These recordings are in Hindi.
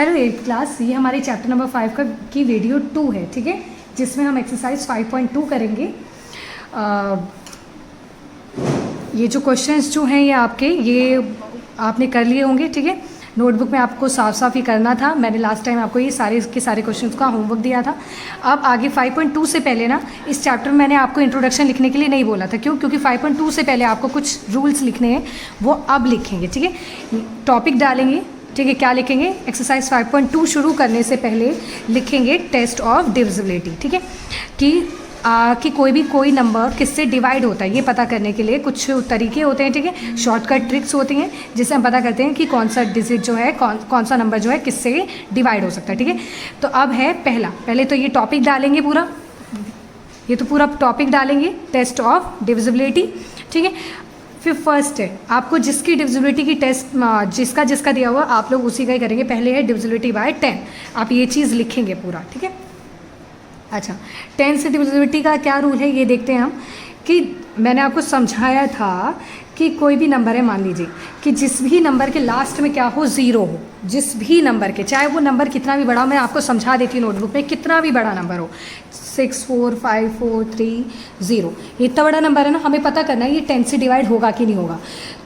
हेलो 8th क्लास, ये हमारे चैप्टर नंबर 5 का की वीडियो 2 है, ठीक है, जिसमें हम एक्सरसाइज 5.2 करेंगे। ये जो क्वेश्चंस जो हैं ये आपके ये आपने कर लिए होंगे, ठीक है। नोटबुक में आपको साफ साफ ही करना था। मैंने लास्ट टाइम आपको ये सारे के सारे क्वेश्चंस का होमवर्क दिया था। अब आगे 5.2 से पहले ना इस चैप्टर में मैंने आपको इंट्रोडक्शन लिखने के लिए नहीं बोला था। क्यों? क्योंकि 5.2 से पहले आपको कुछ रूल्स लिखने हैं, वो अब लिखेंगे, ठीक है। टॉपिक डालेंगे, ठीक है। क्या लिखेंगे? एक्सरसाइज 5.2 शुरू करने से पहले लिखेंगे टेस्ट ऑफ डिविजिबिलिटी, ठीक है, कि कोई नंबर किससे डिवाइड होता है ये पता करने के लिए कुछ तरीके होते हैं, ठीक है, शॉर्टकट ट्रिक्स होती हैं जिससे हम पता करते हैं कि कौन सा डिजिट जो है कौन सा नंबर जो है किससे डिवाइड हो सकता है, ठीक है। तो अब है पहले तो ये टॉपिक डालेंगे पूरा, ये तो पूरा टॉपिक डालेंगे टेस्ट ऑफ डिविजिबिलिटी, ठीक है। फिर फर्स्ट है आपको जिसकी डिविजिबिलिटी की टेस्ट जिसका दिया हुआ आप लोग उसी का ही करेंगे। पहले है डिविजिबिलिटी बाय 10, आप ये चीज़ लिखेंगे पूरा, ठीक है। अच्छा, 10 से डिविजिबिलिटी का क्या रूल है ये देखते हैं हम। कि मैंने आपको समझाया था कि कोई भी नंबर है, मान लीजिए कि जिस भी नंबर के लास्ट में क्या हो, ज़ीरो हो, जिस भी नंबर के, चाहे वो नंबर कितना भी बड़ा हो, मैं आपको समझा देती हूँ नोटबुक में, कितना भी बड़ा नंबर हो, 6 4 5 4 3 0, ये इतना बड़ा नंबर है ना, हमें पता करना है ये 10 से डिवाइड होगा कि नहीं होगा।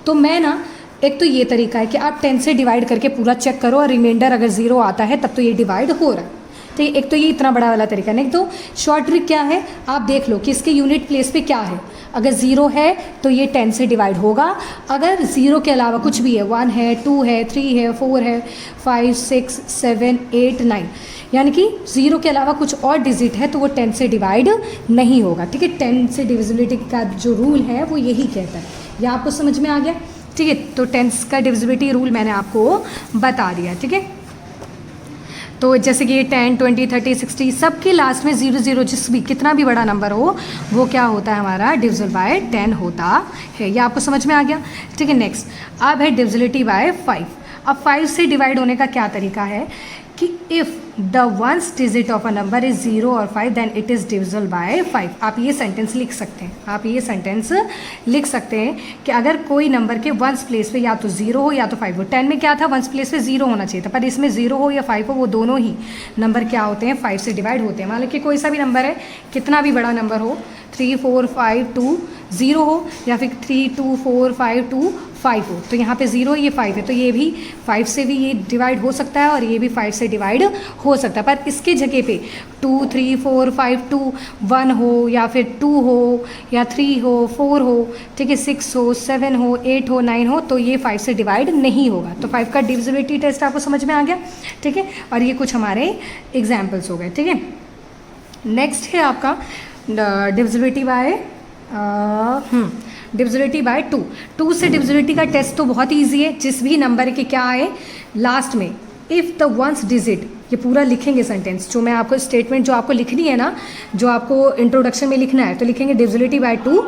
तो मैं ना एक तो ये तरीका है कि आप 10 से डिवाइड करके पूरा चेक करो और रिमाइंडर अगर 0 आता है तब तो ये डिवाइड हो रहा है, ठीक है। एक तो ये इतना बड़ा वाला तरीका। नहीं तो शॉर्ट ट्रिक क्या है, आप देख लो कि इसके यूनिट प्लेस पे क्या है। अगर 0 है तो ये 10 से डिवाइड होगा। अगर 0 के अलावा कुछ भी है, 1 है, 2 है, 3 है, 4 है, 5 6 7 8 9, यानी कि 0 के अलावा कुछ और डिजिट है तो वो 10 से डिवाइड नहीं होगा, ठीक है। 10 से डिविजिबिलिटी का जो रूल है वो यही कहता है। यह आपको समझ में आ गया, ठीक है। तो 10 का डिविजिबिलिटी रूल मैंने आपको बता दिया, ठीक है। तो जैसे कि ये 10 20 30 60 सबके लास्ट में 0 0 जिस भी कितना भी बड़ा नंबर हो वो क्या होता है, हमारा डिविजिबल बाय 10 होता है। ये आपको समझ में आ गया, ठीक है। नेक्स्ट अब है डिविजिबिलिटी बाय 5। अब 5 से डिवाइड होने का क्या तरीका है कि if the ones digit of a number is 0 और 5 then it is divisible by 5। आप ये सेंटेंस लिख सकते हैं, आप ये सेंटेंस लिख सकते हैं कि अगर कोई नंबर के वंस प्लेस पे या तो 0 हो या तो 5 हो। 10 में क्या था, वंस प्लेस पे 0 होना चाहिए था, पर इसमें 0 हो या 5 हो वो दोनों ही नंबर क्या होते हैं, 5 से डिवाइड होते हैं। मान लो कि कोई सा भी नंबर है, कितना भी बड़ा नंबर हो, 3 4 5 2 0 हो या फिर 3 2 4 5 2 5 हो, तो यहाँ पे 0 ये 5 है, तो ये भी 5 से भी ये डिवाइड हो सकता है और ये भी 5 से डिवाइड हो सकता है। पर इसके जगह पे 2 3 4 5 2 1 हो या फिर 2 हो या 3 हो 4 हो, ठीक है, 6 हो 7 हो 8 हो 9 हो, तो ये 5 से डिवाइड नहीं होगा। तो 5 का डिविजिबिलिटी टेस्ट आपको समझ में आ गया, ठीक है। और ये कुछ हमारे एग्जाम्पल्स हो गए, ठीक है। नेक्स्ट है आपका डिविजिबिलिटी बाय डिविजिबिलिटी बाय 2 से डिविजिबिलिटी का टेस्ट तो बहुत ईजी है। जिस भी नंबर के क्या आए लास्ट में, इफ़ द वंस डिजिट, ये पूरा लिखेंगे सेंटेंस, जो मैं आपको स्टेटमेंट जो आपको लिखनी है ना, जो आपको इंट्रोडक्शन में लिखना है, तो लिखेंगे डिविजिबिलिटी बाय 2,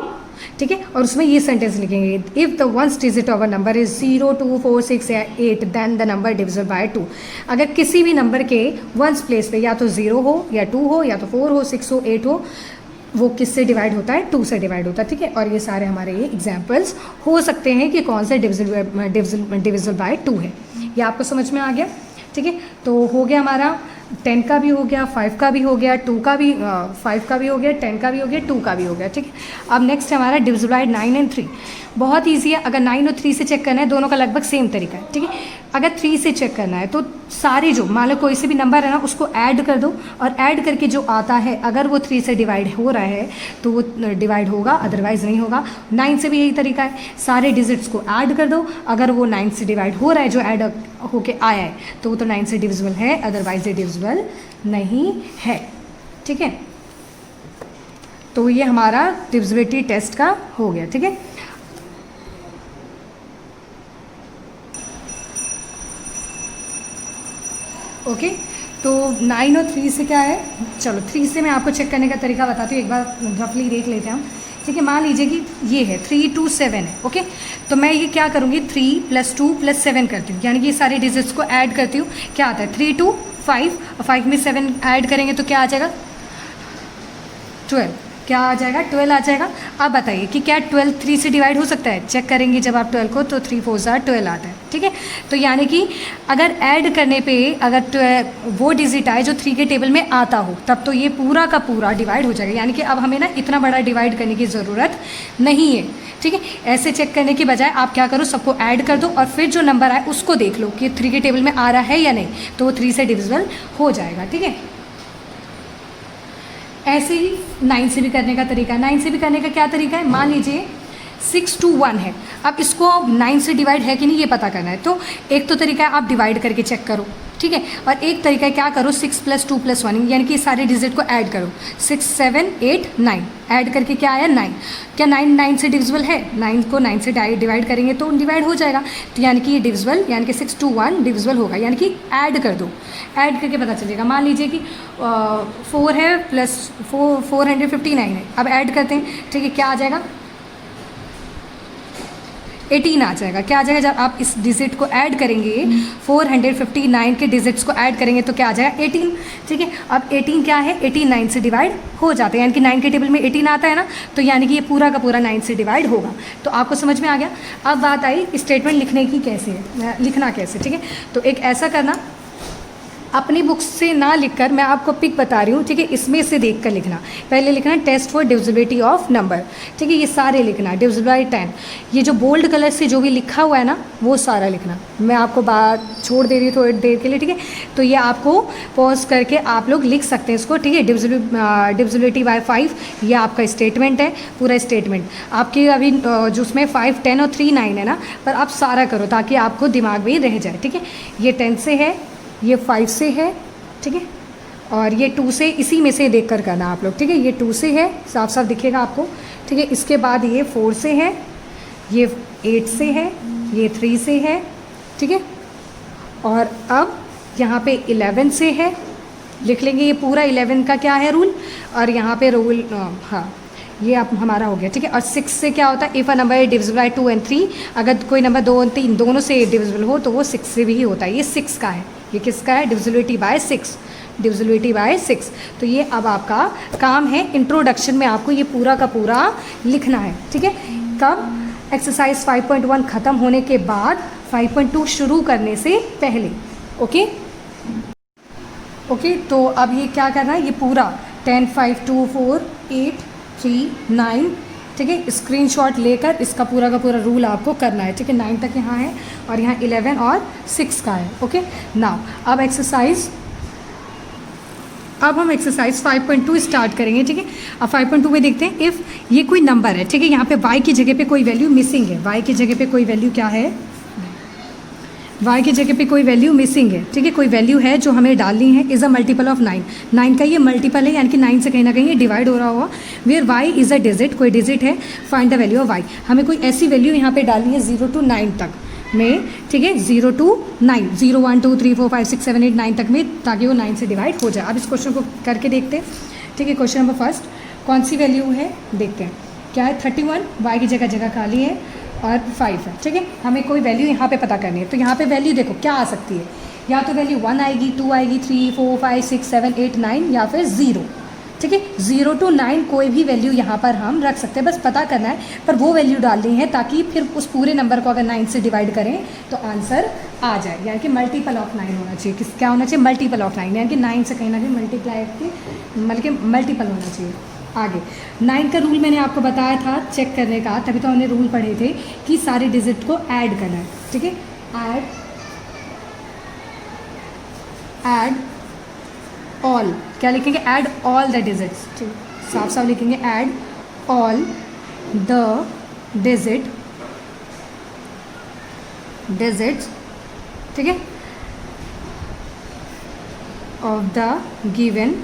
ठीक है। और उसमें ये सेंटेंस लिखेंगे, if the ones digit of a number is 0 2 4 6 या 8 then the number divisible by 2। अगर किसी भी नंबर के वंस प्लेस पे या तो 0 हो या 2 हो या तो 4 हो 6 हो 8 हो, वो किससे डिवाइड होता है, 2 से डिवाइड होता है, ठीक है। और ये सारे हमारे ये एग्जाम्पल्स हो सकते हैं कि कौन से डिविजिबल बाय 2 है। ये आपको समझ में आ गया, ठीक है। तो हो गया हमारा 10 का भी हो गया, 5 का भी हो गया, 2 का भी 5 का भी हो गया, 10 का भी हो गया, 2 का भी हो गया, ठीक है। अब नेक्स्ट है हमारा डिविजिबल बाय 9 और 3। बहुत ईजी है। अगर 9 और 3 से चेक करना है, दोनों का लगभग सेम तरीका है, ठीक है। अगर 3 से चेक करना है तो सारे जो मान लो कोई से भी नंबर है ना उसको ऐड कर दो, और ऐड करके जो आता है अगर वो 3 से डिवाइड हो रहा है तो वो डिवाइड होगा, अदरवाइज नहीं होगा। 9 से भी यही तरीका है, सारे डिजिट्स को ऐड कर दो, अगर वो 9 से डिवाइड हो रहा है जो ऐड होके आया है तो वो तो 9 से डिविजिबल है, अदरवाइज ये डिविजिबल नहीं है, ठीक है। तो ये हमारा डिविजिबिलिटी टेस्ट का हो गया, ठीक है। ओके, तो 9 और 3 से क्या है, चलो 3 से मैं आपको चेक करने का तरीका बताती हूँ, एक बार रफली देख लेते हैं हम, ठीक है। मान लीजिए कि ये है 3 2 7 है, ओके। तो मैं ये क्या करूँगी, 3 + 2 + 7 करती हूँ, यानी कि ये सारे डिजिट्स को ऐड करती हूँ। क्या आता है, 3 2 5 और 5 में 7 ऐड करेंगे तो क्या आ जाएगा 12, क्या आ जाएगा, 12 आ जाएगा। अब बताइए कि क्या 12 3 से डिवाइड हो सकता है? चेक करेंगे जब आप 12 को, तो 3 4 12 आता है, ठीक है। तो यानी कि अगर ऐड करने पे अगर वो डिजिट आए जो 3 के टेबल में आता हो, तब तो ये पूरा का पूरा डिवाइड हो जाएगा। यानी कि अब हमें ना इतना बड़ा डिवाइड करने की ज़रूरत नहीं है, ठीक है। ऐसे चेक करने की बजाय आप क्या करो, सबको ऐड कर दो और फिर जो नंबर आए उसको देख लो कि 3 के टेबल में आ रहा है या नहीं, तो वो 3 से डिविजिबल हो जाएगा, ठीक है। ऐसे ही 9 से भी करने का तरीका है। 9 से भी करने का क्या तरीका है, मान लीजिए 6 to 1 है। अब इसको 9 से डिवाइड है कि नहीं ये पता करना है, तो एक तो तरीका है आप डिवाइड करके चेक करो, ठीक है। और एक तरीका है क्या करो, 6 + 2 + 1 यानी कि सारे डिजिट को ऐड करो। 6 7 8 9 ऐड करके क्या आया, 9। क्या 9 से डिविजिबल है? 9 को 9 से डिवाइड करेंगे तो डिवाइड हो जाएगा, तो यानी कि ये डिविजिबल, यानी कि 6 to 1 डिविजिबल होगा। यानी कि ऐड कर दो, ऐड करके पता चलेगा। मान लीजिए कि 4 है प्लस 459 है। अब ऐड करते हैं, ठीक है, क्या आ जाएगा, 18 आ जाएगा। क्या आ जाएगा, जब आप इस डिजिट को ऐड करेंगे, 459 के डिजिट्स को ऐड करेंगे तो क्या आ जाएगा, 18, ठीक है। अब 18 क्या है, 18 9 से डिवाइड हो जाता है, यानी कि 9 के टेबल में 18 आता है ना, तो यानी कि ये पूरा का पूरा 9 से डिवाइड होगा। तो आपको समझ में आ गया। अब बात आई स्टेटमेंट लिखने की, कैसे है लिखना कैसे, ठीक है। तो एक ऐसा करना, अपनी बुक्स से ना लिखकर मैं आपको पिक बता रही हूँ, ठीक है, इसमें से देख कर लिखना। पहले लिखना test for divisibility of number, ठीक है, ये सारे लिखना, डिविजिबल बाय 10। ये जो बोल्ड कलर से जो भी लिखा हुआ है ना, वो सारा लिखना। मैं आपको बात छोड़ दे रही हूँ थोड़ी देर के लिए, ठीक है। तो ये आपको पॉज करके आप लोग लिख सकते हैं इसको, ठीक है। डिविजिबिलिटी बाय 5, ये आपका स्टेटमेंट है, पूरा स्टेटमेंट आपके अभी जो उसमें 5 10 और 3 9 है ना, पर आप सारा करो ताकि आपको दिमाग में रह जाए, ठीक है। ये 10 से है, ये 5 से है, ठीक है, और ये 2 से, इसी में से देख कर करना आप लोग, ठीक है। ये 2 से है, साफ साफ दिखेगा आपको, ठीक है। इसके बाद ये 4 से है, ये 8 से है, ये 3 से है, ठीक है। और अब यहाँ पे 11 से है, लिख लेंगे ये पूरा 11 का क्या है रूल, और यहाँ पे रूल, हाँ ये आप हमारा हो गया, ठीक है। और 6 से क्या होता है, if a number is divisible by 2 and 3, अगर कोई नंबर 2 और 3 दोनों से डिविजिबल हो तो वो 6 से भी होता है। ये 6 का है, ये किसका है, डिविजिबिलिटी बाय 6, डिविजिबिलिटी बाय 6। तो ये अब आपका काम है, इंट्रोडक्शन में आपको ये पूरा का पूरा लिखना है, ठीक है। कब, एक्सरसाइज 5.1 ख़त्म होने के बाद 5.2 शुरू करने से पहले, ओके ओके। तो अब ये क्या करना है, ये पूरा 10 5 2 4 8 3 9, ठीक है, स्क्रीनशॉट लेकर इसका पूरा का पूरा रूल आपको करना है, ठीक है। 9 तक यहाँ है और यहाँ 11 और 6 का है, ओके। नाउ अब हम एक्सरसाइज 5.2 स्टार्ट करेंगे, ठीक है। अब 5.2 में देखते हैं, इफ़ ये कोई नंबर है, ठीक है, यहाँ पे y की जगह पे कोई वैल्यू मिसिंग है, y की जगह पे कोई वैल्यू क्या है, y की जगह पे कोई वैल्यू मिसिंग है, ठीक है, कोई वैल्यू है जो हमें डालनी है, इज़ अ मल्टीपल ऑफ 9। 9 का ये मल्टीपल है, यानी कि 9 से कहीं ना कहीं ये डिवाइड हो रहा होगा। Where y is a digit, कोई डिजिट है, find the value of y। हमें कोई ऐसी वैल्यू यहाँ पे डालनी है 0 to 9 तक में, ठीक है, 0 to 9, 0 1 2 3 4 5 6 7 8 9 तक में, ताकि वो 9 से डिवाइड हो जाए। अब इस क्वेश्चन को करके देखते हैं, ठीक है। क्वेश्चन नंबर फर्स्ट, कौन सी वैल्यू है देखते हैं, क्या है, 31, y की जगह खाली है और 5 है, ठीक है। हमें कोई वैल्यू यहाँ पे पता करनी है, तो यहाँ पे वैल्यू देखो क्या आ सकती है, या तो वैल्यू 1 आएगी, 2 आएगी, 3 4 5 6 7 8 9, या फिर 0, ठीक है। 0 to 9 कोई भी वैल्यू यहाँ पर हम रख सकते हैं, बस पता करना है, पर वो वैल्यू डालनी है ताकि फिर उस पूरे नंबर को अगर 9 से डिवाइड करें तो आंसर आ जाए, यानी कि मल्टीपल ऑफ 9 होना चाहिए। क्या होना चाहिए, मल्टीपल ऑफ 9, यानी कि 9 से कहीं ना कहीं मल्टीप्लाई के मल्टीपल होना चाहिए। आगे 9 का रूल मैंने आपको बताया था चेक करने का, तभी तो हमने रूल पढ़े थे कि सारे डिजिट को ऐड करना है, ठीक है। ऐड ऑल, क्या लिखेंगे, ऐड ऑल द डिजिट्स, ठीक, साफ साफ लिखेंगे, ऐड ऑल द डिजिट्स, ठीक है, ऑफ द गिवन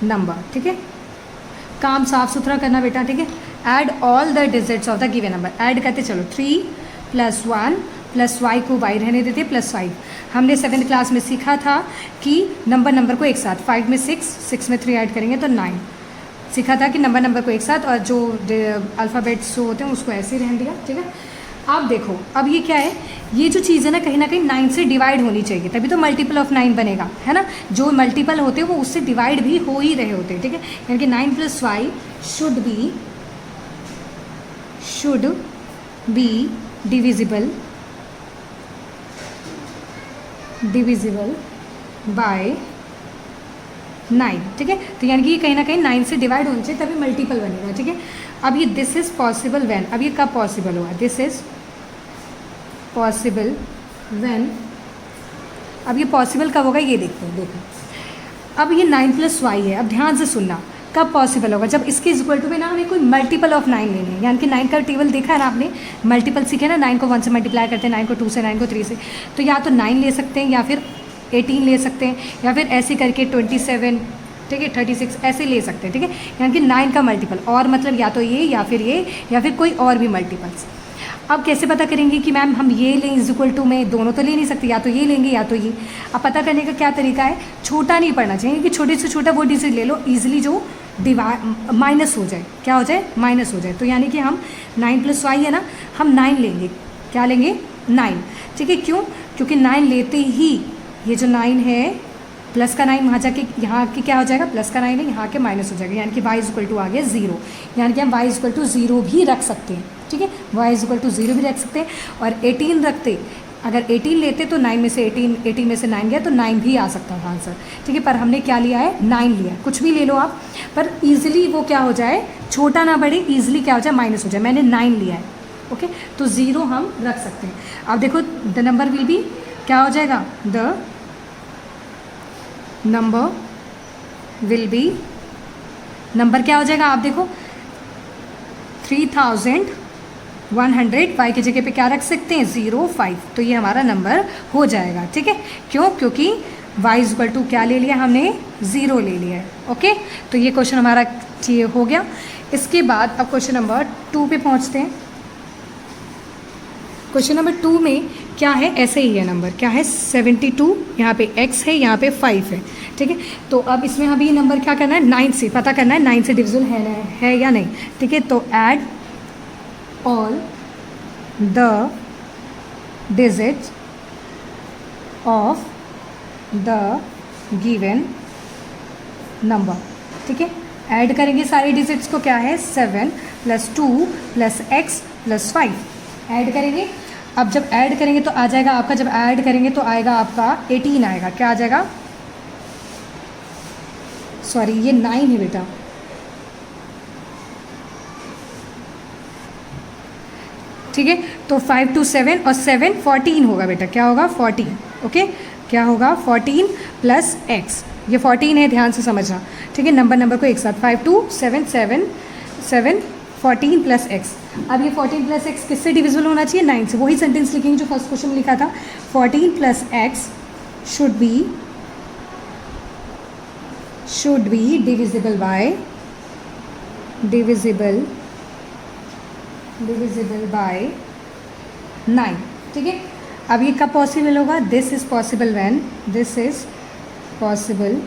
नंबर, ठीक है। काम साफ सुथरा करना बेटा, ठीक है। Add all the digits of the given number, add करते चलो, 3 + 1 + y को y रहने देते +5। हमने 7th क्लास में सीखा था कि नंबर को एक साथ, 5 में 6, 6 में 3 ऐड करेंगे तो 9, सीखा था कि नंबर को एक साथ, और जो अल्फ़ाबेट्स जो होते हैं उसको ऐसे ही रहने दिया, ठीक है। अब देखो, अब ये क्या है, ये जो चीज़ है ना कहीं 9 से डिवाइड होनी चाहिए, तभी तो मल्टीपल ऑफ 9 बनेगा, है ना। जो मल्टीपल होते हैं वो उससे डिवाइड भी हो ही रहे होते हैं, ठीक है। यानी कि 9 + y should be divisible by 9, ठीक है। तो यानी कि ये कहीं 9 से डिवाइड होने चाहिए तभी मल्टीपल बनेगा, ठीक है। अब ये दिस इज़ पॉसिबल व्हेन, अब ये कब पॉसिबल होगा, दिस इज़ पॉसिबल व्हेन, अब ये पॉसिबल कब होगा ये देखते हैं। देखो अब ये 9 + y है, अब ध्यान से सुनना, कब पॉसिबल होगा, जब इसके इक्वल टू में ना हमें कोई मल्टीपल ऑफ 9 लेने हैं। यानी कि 9 का टेबल देखा है ना आपने, मल्टीपल सीखे ना, 9 को 1 से मल्टीप्लाई करते हैं, 9 को 2 से, 9 को 3 से, तो या तो 9 ले सकते हैं या फिर 18 ले सकते हैं, या फिर ऐसे करके 27, ठीक है, 36 ऐसे ले सकते हैं, ठीक है। यानी कि 9 का मल्टीपल, और मतलब या तो ये या फिर कोई और भी मल्टीपल्स। अब कैसे पता करेंगे कि मैम हम ये लें इज इक्वल टू में, दोनों तो ले नहीं सकते, या तो ये लेंगे या तो ये। अब पता करने का क्या तरीका है, छोटा नहीं पढ़ना चाहिए कि छोटे से छोटा वो डिजिट ले लो, ईजिली जो माइनस हो जाए, क्या हो जाए, माइनस हो जाए। तो यानी कि हम 9 + y है ना, हम 9 लेंगे, क्या लेंगे, 9, ठीक है। क्यों, क्योंकि 9 लेते ही ये जो 9 है प्लस का 9 वहाँ जाके यहाँ की क्या हो जाएगा, प्लस का 9 है, यहाँ के माइनस हो जाएगा, यानी कि y इक्वल टू आ गया 0। यानी कि हम y इक्वल टू 0 भी रख सकते हैं, ठीक है, y इक्वल टू 0 भी रख सकते हैं। और 18 रखते, अगर 18 लेते तो 9 में से 18 में से 9 गया तो 9 भी आ सकता था आंसर, ठीक है। पर हमने क्या लिया है, 9 लिया, कुछ भी ले लो आप, पर ईजिली वो क्या हो जाए, छोटा ना बढ़े, ईजिली क्या हो जाए, माइनस हो जाए। मैंने 9 लिया है, ओके, तो 0 हम रख सकते हैं। अब देखो द नंबर विल बी, क्या हो जाएगा, the number will be, number क्या हो जाएगा, आप देखो 3100, y की जगह पे क्या रख सकते हैं, 05, तो ये हमारा नंबर हो जाएगा, ठीक है। क्यों, क्योंकि y इक्वल टू क्या ले लिया हमने, 0 ले लिया है, ओके। तो ये क्वेश्चन हमारा हो गया। इसके बाद अब क्वेश्चन नंबर 2 पे पहुंचते हैं। क्वेश्चन नंबर 2 में क्या है, ऐसे ही है नंबर, क्या है 72, यहाँ पे x है, यहाँ पे 5 है, ठीक है। तो अब इसमें अभी नंबर क्या करना है, 9 से पता करना है 9 से डिविजिबल है या नहीं, ठीक है। तो add all the digits of the given number, ठीक है। ऐड करेंगे सारे डिजिट्स को, क्या है 7 + 2 + x + 5 ऐड करेंगे। अब जब ऐड करेंगे तो आ जाएगा आपका, जब ऐड करेंगे तो आएगा आपका 18 आएगा, क्या आ जाएगा, सॉरी ये 9 है बेटा, ठीक है। तो 5 2 7 और 7 14 होगा बेटा, क्या होगा 14, ओके, क्या होगा 14 + x, ये 14 है, ध्यान से समझना, ठीक है। नंबर को एक साथ 5 2 7 7 7 14 + x। अब ये 14 + x किससे डिविजिबल होना चाहिए, 9 से। वही सेंटेंस लिखेंगे जो फर्स्ट क्वेश्चन में लिखा था, 14 + x should be divisible by 9, ठीक है। अब ये कब पॉसिबल होगा, this is possible when, this is possible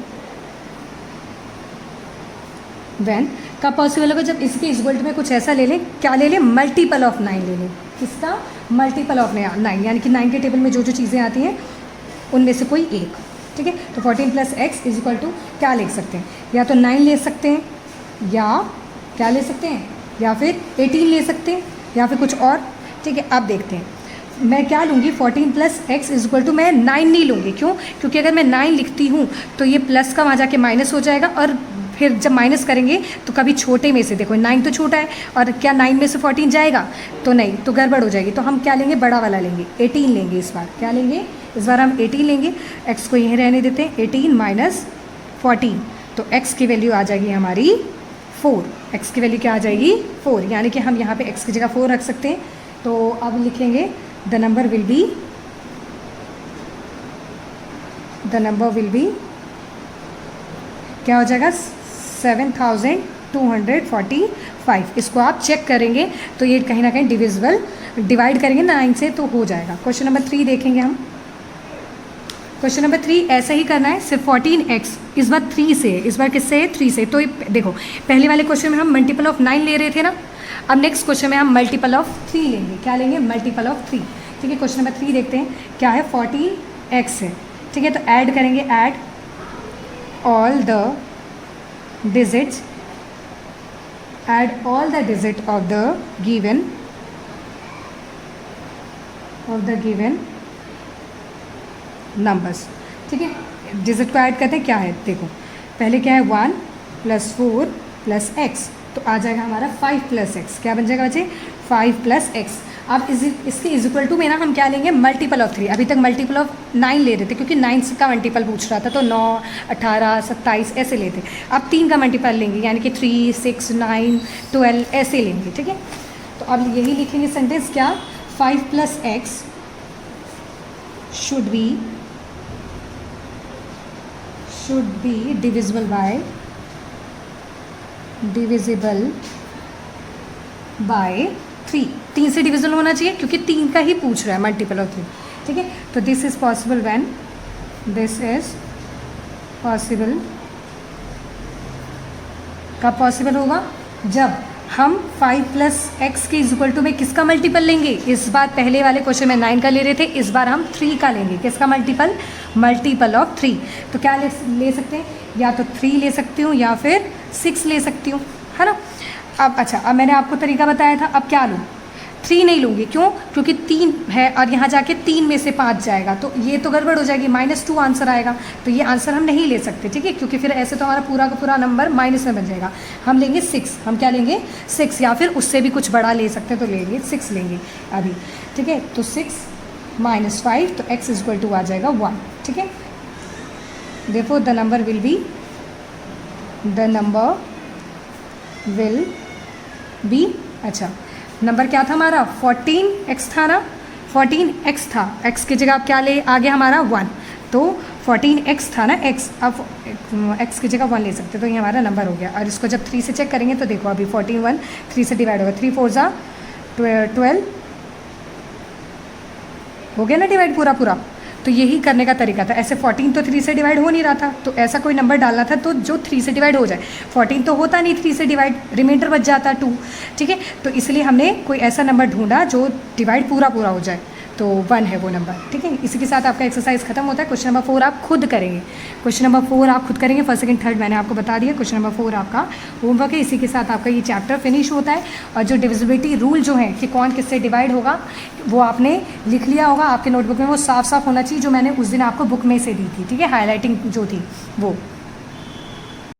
when, कब पॉसिबल होगा, जब इसके इक्वल में कुछ ऐसा ले लें, क्या ले लें, मल्टीपल ऑफ 9 ले लें, किसका, मल्टीपल ऑफ 9, यानी कि 9 के टेबल में जो जो चीज़ें आती हैं उनमें से कोई एक, ठीक है। तो 14 + x = क्या लिख सकते हैं, या तो 9 ले सकते हैं, या क्या ले सकते हैं, या फिर 18 ले सकते हैं, या फिर कुछ और, ठीक है। अब देखते हैं मैं क्या लूँगी, 14 + x = मैं 9 नहीं लूँगी, क्यों, क्योंकि अगर मैं 9 लिखती हूँ तो ये प्लस का वहाँ जाके माइनस हो जाएगा, और फिर जब माइनस करेंगे तो कभी छोटे में से, देखो 9 तो छोटा है, और क्या 9 में से 14 जाएगा, तो नहीं, तो गड़बड़ हो जाएगी। तो हम क्या लेंगे, बड़ा वाला लेंगे, 18 लेंगे इस बार, क्या लेंगे, इस बार हम 18 लेंगे, x को यहीं रहने देते हैं, 18 - 14, तो x की वैल्यू आ जाएगी हमारी 4, x की वैल्यू क्या आ जाएगी 4, यानी कि हम यहाँ पे x की जगह 4 रख सकते हैं। तो अब लिखेंगे द नंबर विल बी क्या हो जाएगा, 7245। इसको आप चेक करेंगे तो ये कहीं ना कहीं डिविजिबल, डिवाइड करेंगे 9 से तो हो जाएगा। क्वेश्चन नंबर 3 देखेंगे हम। क्वेश्चन नंबर 3 ऐसा ही करना है, सिर्फ 14x इस बार 3 से है, इस बार किससे है 3 से। तो देखो पहले वाले क्वेश्चन में हम मल्टीपल ऑफ 9 ले रहे थे ना, अब नेक्स्ट क्वेश्चन में हम मल्टीपल ऑफ 3 लेंगे। क्या लेंगे? Multiple of 3। ठीक है, क्वेश्चन नंबर 3 देखते हैं क्या है, 14x है। ठीक है, तो ऐड करेंगे, add all the digits, add all the digit of the given numbers. ठीक है, डिजिट को ऐड करते हैं, क्या है देखो, पहले क्या है 1 + 4 + x, तो आ जाएगा हमारा 5 + x। क्या बन जाएगा बच्चे? 5 + x। अब इसके इज इक्वल टू में ना हम क्या लेंगे? Multiple of 3। अभी तक मल्टीपल ऑफ 9 ले रहे थे क्योंकि 9 का मल्टीपल पूछ रहा था, तो 9, 18, 27 ऐसे लेते। अब 3 का मल्टीपल लेंगे, यानी कि 3, 6, 9, 12 ऐसे लेंगे। ठीक है, तो अब यही लिखेंगे सेंटेंस, क्या? 5 + x should be divisible by 3। 3 से डिविजिबल होना चाहिए क्योंकि 3 का ही पूछ रहा है, मल्टीपल ऑफ 3। ठीक है, तो this is possible when, this is possible कब पॉसिबल होगा? जब हम 5 + x के इक्वल टू में किसका मल्टीपल लेंगे? इस बार पहले वाले क्वेश्चन में 9 का ले रहे थे, इस बार हम 3 का लेंगे। किसका मल्टीपल? Multiple of 3। तो क्या ले सकते हैं? या तो 3 ले सकती हूँ या फिर 6 ले सकती हूँ, है ना। अब अच्छा, अब मैंने आपको तरीका बताया था, अब क्या लूँ? 3 नहीं लूँगी, क्यों? क्योंकि 3 है और यहाँ जाके 3 में से 5 जाएगा, तो ये तो गड़बड़ हो जाएगी, -2 आंसर आएगा, तो ये आंसर हम नहीं ले सकते। ठीक है, क्योंकि फिर ऐसे तो हमारा पूरा का पूरा नंबर माइनस में बन जाएगा। हम लेंगे 6। हम क्या लेंगे? 6, या फिर उससे भी कुछ बड़ा ले सकते हैं, तो लेंगे 6 लेंगे अभी। ठीक है, तो 6 - 5, तो x = आ जाएगा 1। ठीक है, देखो द नंबर विल बी अच्छा, नंबर क्या था हमारा? 14x था ना, 14x था, x की जगह अब क्या ले आगे हमारा 1, तो 14x था ना x, अब x की जगह 1 ले सकते, तो ये हमारा नंबर हो गया। और इसको जब 3 से चेक करेंगे तो देखो अभी 14 3 से डिवाइड होगा, 3 4 = 12 हो गया ना डिवाइड पूरा। तो यही करने का तरीका था। ऐसे 14 तो 3 से डिवाइड हो नहीं रहा था, तो ऐसा कोई नंबर डालना था तो जो 3 से डिवाइड हो जाए। 14 तो होता नहीं 3 से डिवाइड, रिमाइंडर बच जाता 2। ठीक है, तो इसलिए हमने कोई ऐसा नंबर ढूंढा जो डिवाइड पूरा हो जाए, तो 1 है वो नंबर। ठीक है, इसी के साथ आपका एक्सरसाइज खत्म होता है। क्वेश्चन नंबर 4 आप खुद करेंगे, फर्स्ट सेकंड थर्ड मैंने आपको बता दिया। क्वेश्चन नंबर 4 आपका होमवर्क है। इसी के साथ आपका ये चैप्टर फिनिश होता है। और जो डिविजिबिलिटी रूल जो है कि कौन किससे डिवाइड होगा, वो आपने लिख लिया होगा आपके नोटबुक में, वो साफ साफ होना चाहिए, जो मैंने उस दिन आपको बुक में से दी थी। ठीक है, हाईलाइटिंग जो थी वो।